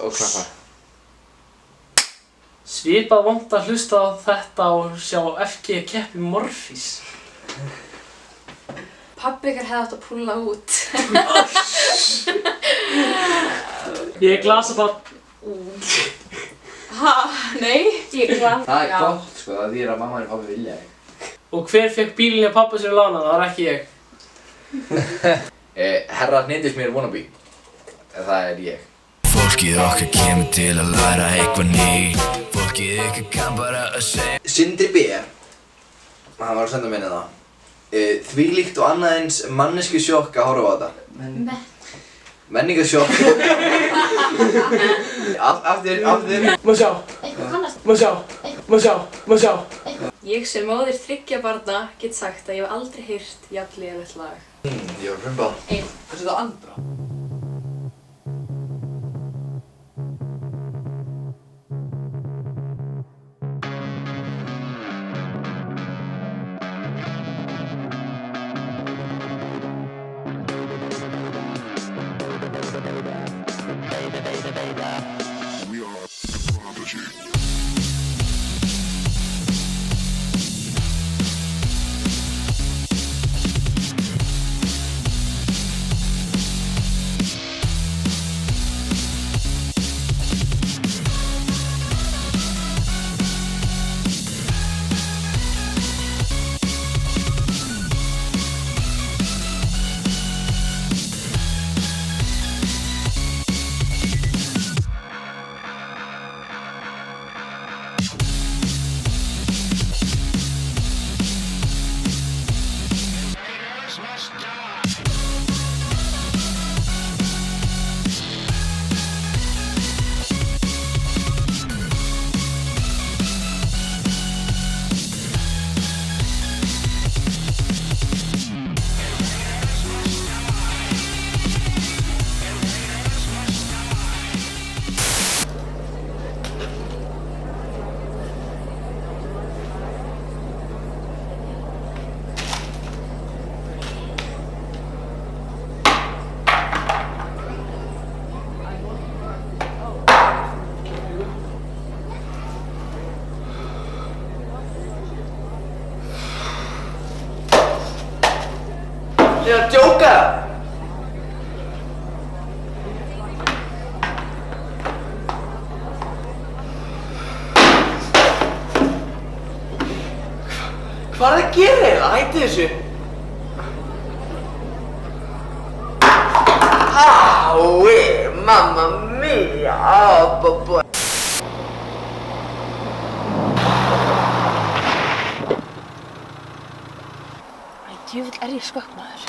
og klappa. Svipað vont að hlusta á þetta og sjá FG keppi Morfís. Pabbi ykkar hefði átt að púlla út. Ég er glasabarn. Ha? Nei? Ég er glas. Það er gott sko, það þýðir að mamma og pabbi vilja þig. Og hver fekk bílinn hjá pabba sér að lána? Það var ekki ég. Herra Hnindismjör wannabe. Það er ég. Fólkið okkar kemur til að læra eitthvað nýtt. Fólkið ykkar kann bara að segja. Sindri B. Hann var að senda minni það. Þvílíkt og annað eins manneskjusjokk að horfa á þetta. Menningarsjokk. Aftur. Má sjá. Ég sem móðir 3 barna get sagt að ég hef aldrei heyrt jafn lélegt lag. Ég var frumbað. Þessi þetta andra. Ég er að djóka! Hvað er það að gera eiginlega? Hætti þessu! Ái, mamma mia, boy. Djöfull er ég skökk maður.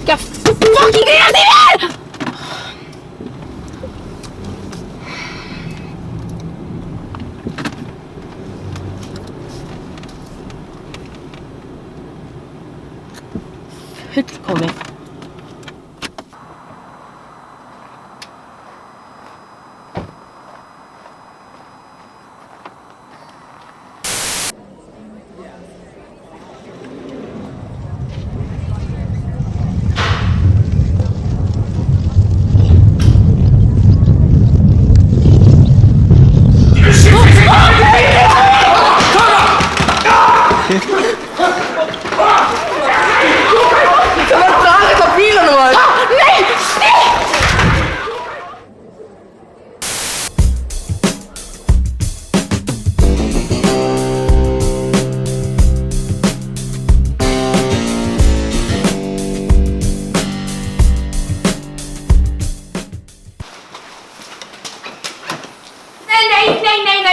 Fucking kreatíver! Fullkomið.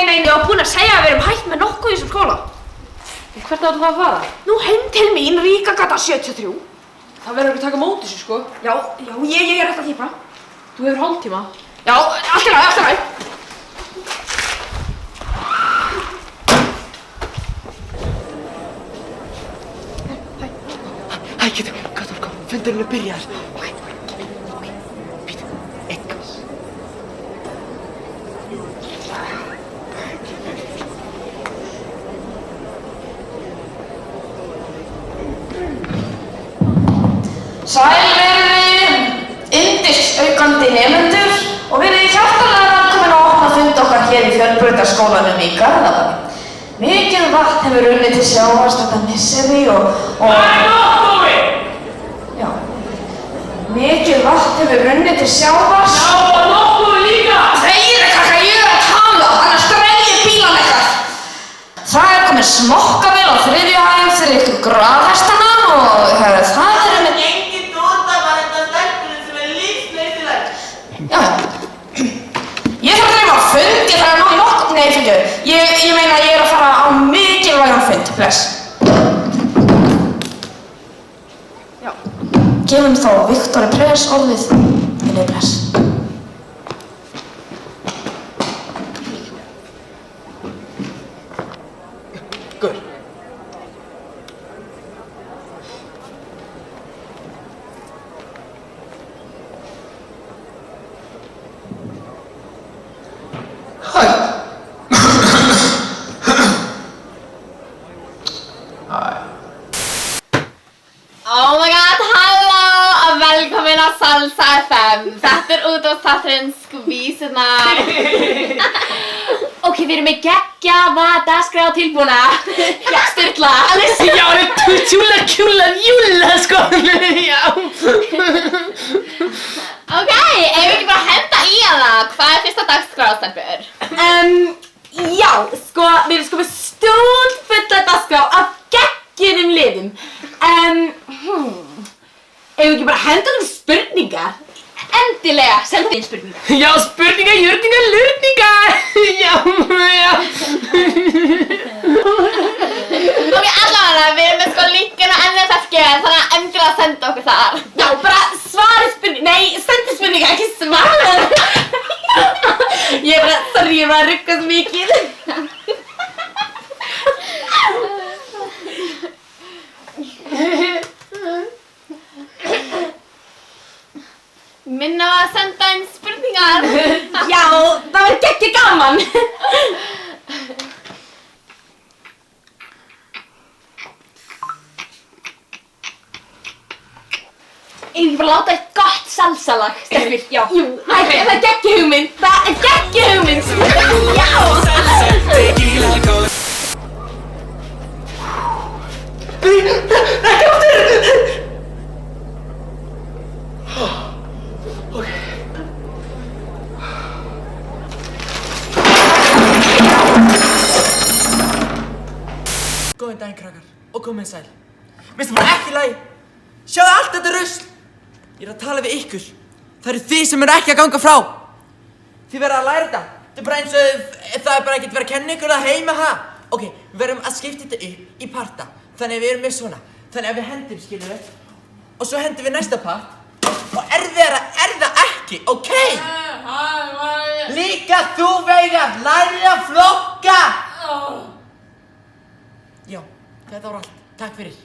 Nei, ég var búin að segja að við erum hætt með nokkuð í þessum skóla. Hvert áttu það að fara? Nú heim til mín, Ríkagata 73. Það verður ekki að taka mót þessu, sko. Já, ég er alltaf típa. Þú hefur hálftíma. Já, allt í lagi. Getur, Katar, kom, fundurinn byrjaður. Ok, býtu, eitthvað. Sælverði, yndisaukandi nemendur og verið hjartanlega velkomin að opna fund okkar hér í Fjölbrautaskólanum í Garðabæ. Mikið vatn hefur runnið til sjávar þetta misseri og... Það er nokkuð! Já. Mikið vatn hefur runnið til sjávar... Já, og nokkuð líka! Þeir krakka, ég að tala, annars dreigir bílan eitthvað. Það er komið smokkavél á 3. hæð fyrir ykkur graðhestana og það er með... Já. Ég þarf að dreyma á fund, ég þarf að ná í nokkuð... Nei, fyrirgefðu. Ég meina að ég er að fara á mikilvægan fund. Bless. Já. Gefum þá Viktori Press orðið. Minni bless. Guður. Oh my god, halló og velkomin á Salsa FM. Þetta er útvarpsþátturinn Skvísurnar. Ok, við erum með geggjaða dagskrá tilbúna. Já, sturla. Já, tjúla, júla, sko. Já. Ok, ef við ekki bara henda í hana, hvað er fyrsta dagskrá, stelpur? Já, sko, við erum sko með stútfulla dagskrá af geggjuðum liðum. Ef við ekki bara henda um spurningar? Endilega, sendu inn spurningar. Já, spurningar, jörningar, lurningar. Já. Ok, allavega, við erum með sko linkinn á NSFG, þannig að endilega senda okkur þar. Já, bara svari spurningar, nei, sendu spurningar, ekki svara. Ég er bara, sorry, ég er bara að ruggast mikið. Minna að senda inn spurningar. Já, það verður geggjað gaman. Ég vil bara láta eitt gott salsalag, stelpur. Já. Jú, það er geggjað hugmynd. Það er geggjað hugmynd. Já. Ekki aftur! Góðan daginn, krakkar, og komið sæl. Minnst það bara ekki í lagi. Sjáðu allt þetta rusl. Ég er að tala við ykkur. Það eru þið sem eru ekki að ganga frá. Þið verða að læra þetta. Þetta er bara eins og það er bara ekkert verið að kenna ykkur það heima, ha? Ok, við verðum að skipta þetta upp í parta. Þannig að við erum með svona. Þannig að við hendum, skilur við. Og svo hendum við næsta part. Og erfiðara er það ekki, ok? Líka þú, Veigar, lærið að flokka! Já, þetta var allt. Takk fyrir.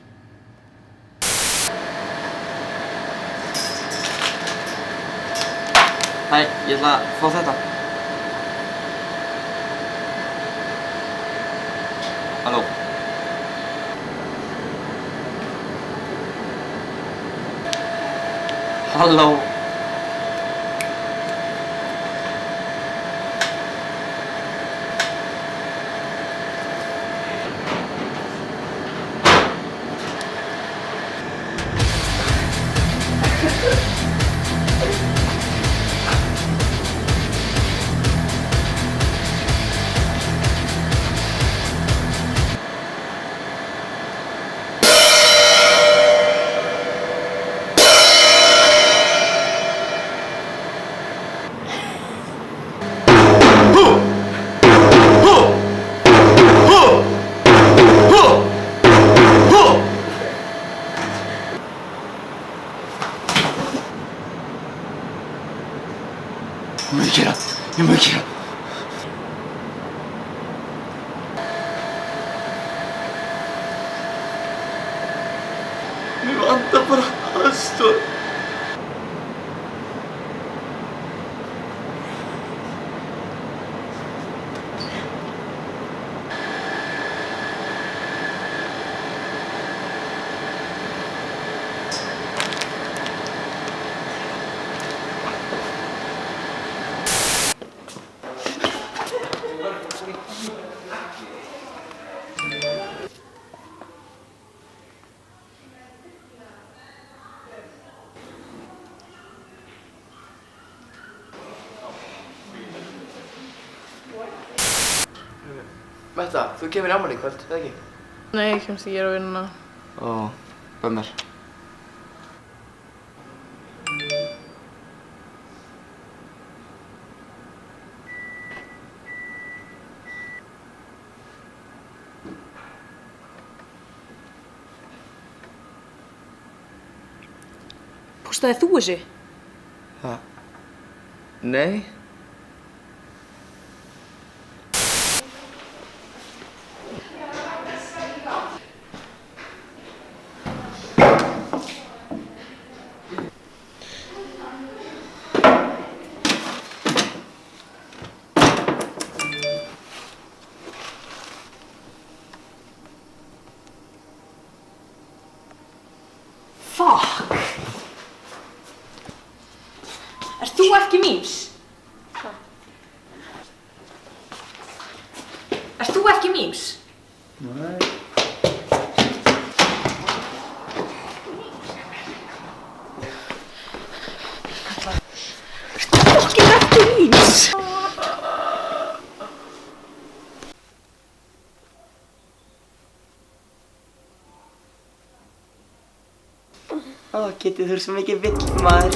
Hæ, ég ætla að fá þetta. Halló. Halló. Ég má ekki gera. Mér vantar vantar bara aðstoð. Metta, þú kemur í afmæli í kvöld, eða ekki? Nei, ég kemst ekki að vinna. Ó, bömmar. Póstaðir þú þessu? Nei. Fuck! Ert þú ekki Míms? Hvað? Ert þú ekki Míms? Nei. Fokkin ekki Míms! Ó, Kitty, þú ert svo mikið vill, maður.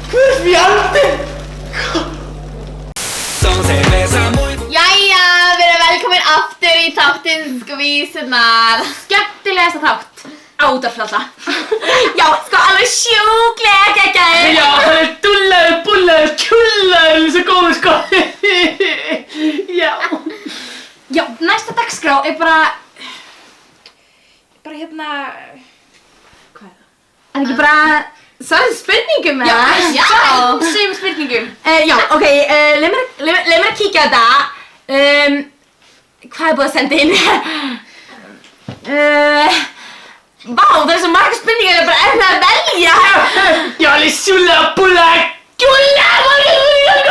Guð fjandi! Jæja, við erum velkomin aftur í þáttinn Skvísurnar. Skemmtilegasta þátt á útvarpsfjalla. Já, sko alveg sjúklega geggjaður. Já, hann er dullaður, bullaður, kjullaður, svo góður sko. Já. Já, næsta dagskrá er bara hérna... Hvað er það? Er ekki bara svarað spurningum eða? Já, segjum spurningum. Já, ok, leið mér að kíkja á þetta. Hvað er búið að senda inn? Vá, það er svo margar spurningar, ég er bara erfið að velja. Já, alveg sjúlega, bullaður, kjullaður.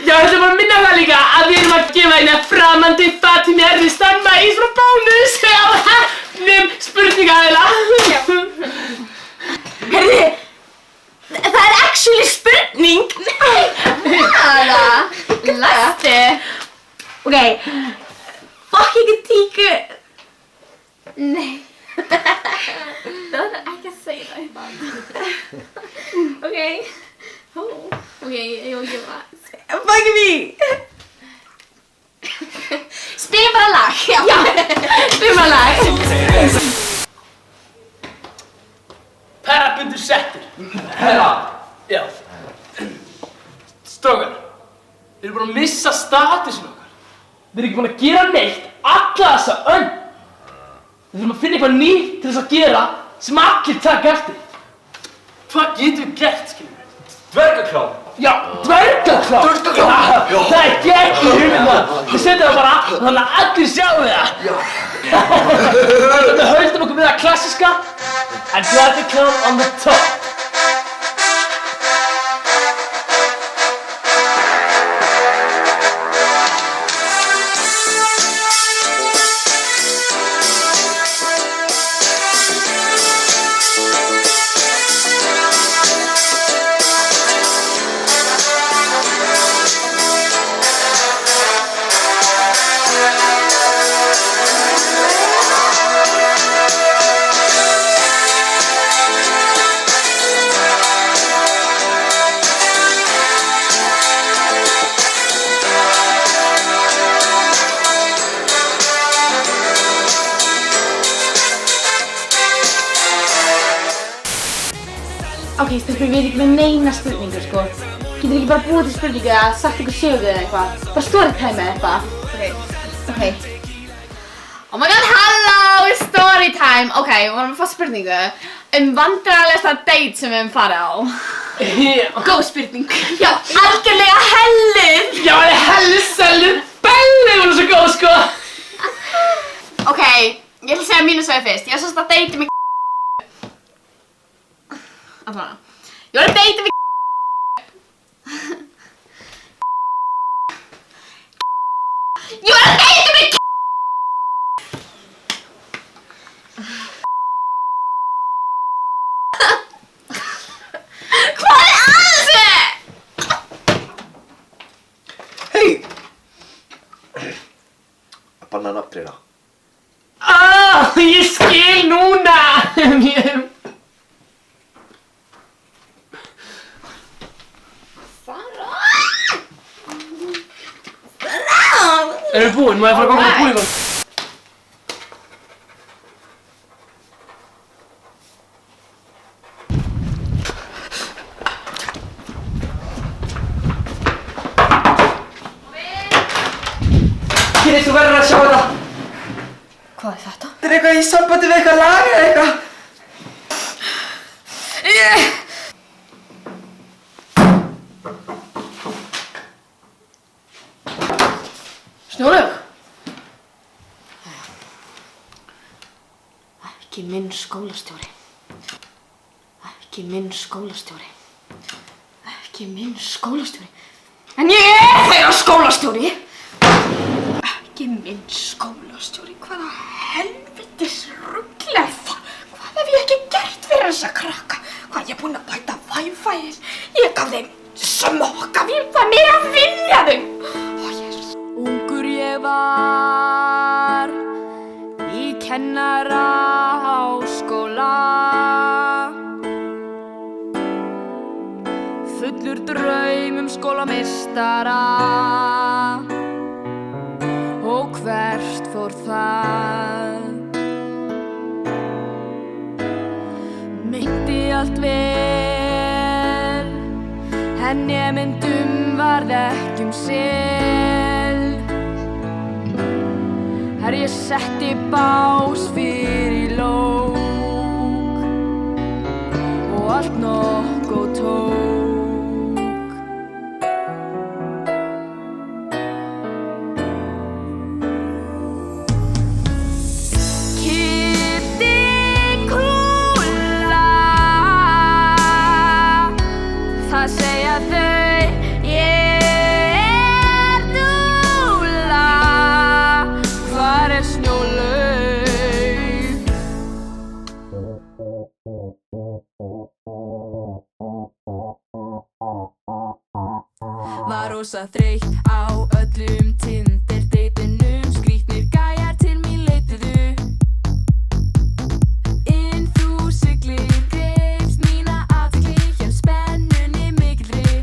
Já, þetta er bara að minna það líka að við erum að gefa hérna framandi Fatimi Erristan Maís frá Bónus á hefnum spurningaðila. Herði, það er actually spurning. Hvaða? Læstu. Ok, fokk ekki tíku. Nei. Það er ekki að segja það upp á. Ok. Ok, ég var ekki að fuck me. Spilum bara lag. Já, spilum bara lag. Perrabundur settur. Herra. Já. Strákar, við erum búin að missa statusin okkar. Við erum ekki búin að gera neitt alla þessa önn. Við þurfum að finna eitthvað nýtt til þess að gera sem allir taka eftir. Hvað getum við gert, skiljum við? Dvergaklám. Já, dvergaklám. Dvergaklám. Það er gegn í hugmynda. Við setjum það bara þannig að allir sjáu það. Já. Við höldum okkur við það klassiska and dvergaklám on the top. Ok, stelpur, við erum ekki með neina spurningu, sko. Getur ekki bara búið til spurningu eða sagt ykkur sögu eða eitthvað? Bara storytime eða eitthvað? Ok. Oh my god, halló, storytime! Ok, við vorum að fá spurningu vandræðalegasta date sem við höfum farið á. Góð spurning. Já, algjörlega helluð! Já, það er helluð, bellið, hún er svo góð, sko! Ok, ég ætla að segja mínu sögu fyrst. Ég var semst að date með Allavega. Ég var að date með Hvað er að þessu? Hey! Bananabríða. Ég skil núna! Erum við búin? Má ég fara að ganga á búningum? Kynni, þú verður að sjá þetta. Hvað er þetta? Þetta er eitthvað í sambandi við eitthvað lag eða eitthvað. Snjólaug? Ekki minn skólastjóri. Ekki minn skólastjóri. Ekki minn skólastjóri. En ég er þeirra skólastjóri! Ekki minn skólastjóri. Hvaða helvitis rugl er það? Hvað hef ég ekki gert fyrir þessa krakka? Hvað ég búinn að bæta Wi-Fi-ið? Ég gaf þeim smokkavél, hvað meira að vilja þeim? Ungur ég var í kennaraháskóla, fullur draumum skólameistara, og hvert fór það? Meinti allt vel, en nemendum varð ekki sel. Her ég setti bás fyrir lók og allt nokkuð tók. Kitti kúla, það segja þau, ég er dúlla. Hvar er Snjólaug? Var rosa þreytt á öllum Tinder-deitunum, skrýtnir gæjar til mín leituðu. Inn þú siglir, greipst mína athygli, hér spennunni mikilli.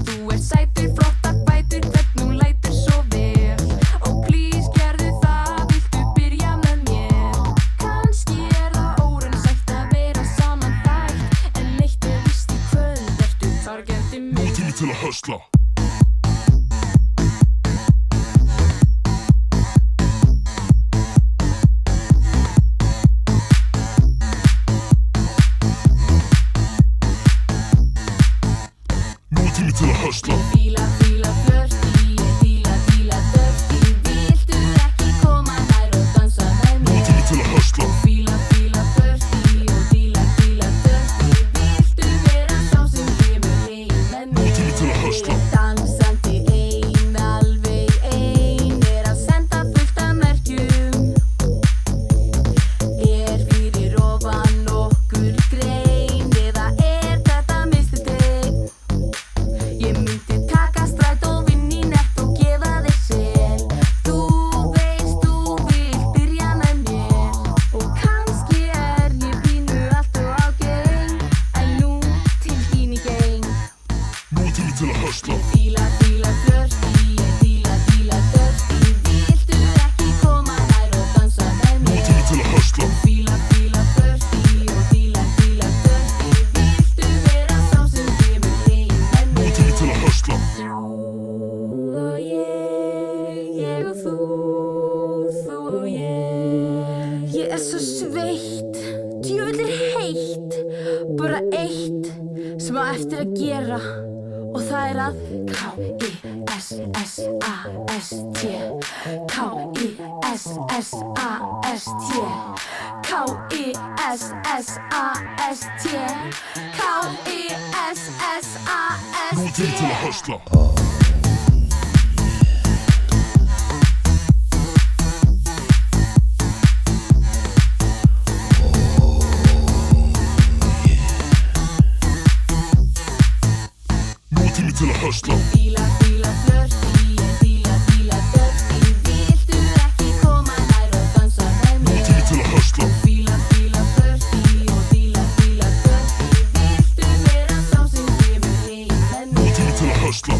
Þú ert sætur, flottar fætur, hvernig hún lætur svo vel. Og please gerðu það, viltu byrja með mér? Kannski er það óraunsætt að vera saman þægt, en eitt er víst í kvöld, ertu targetið mig. Tími til að höstla. Nú er tími til að höstla. Fíla flörti, ég díla dörti, viltu ekki koma nær og dansa með Nú er mér? tími til að höstla. Fíla flörti og díla dörti, viltu vera sá sem kemur heim með Nú er tími til að mér? höstla. svo sveitt, djöfull heitt. Bara eitt sem á eftir að gera og það að K-I-S-S-A-S-T K-I-S-S-A-S-T K-I-S-S-A-S-T K-I-S-S-A-S-T Nú til að höstla. Til að höstla. Fíla flörti, ég fíla dörti. Viltu ekki koma nær og dansa með mér? Nú til að höstla. Fíla flörti og fíla dörti. Viltu vera sá sem kemur heim með mér? Nú til að höstla.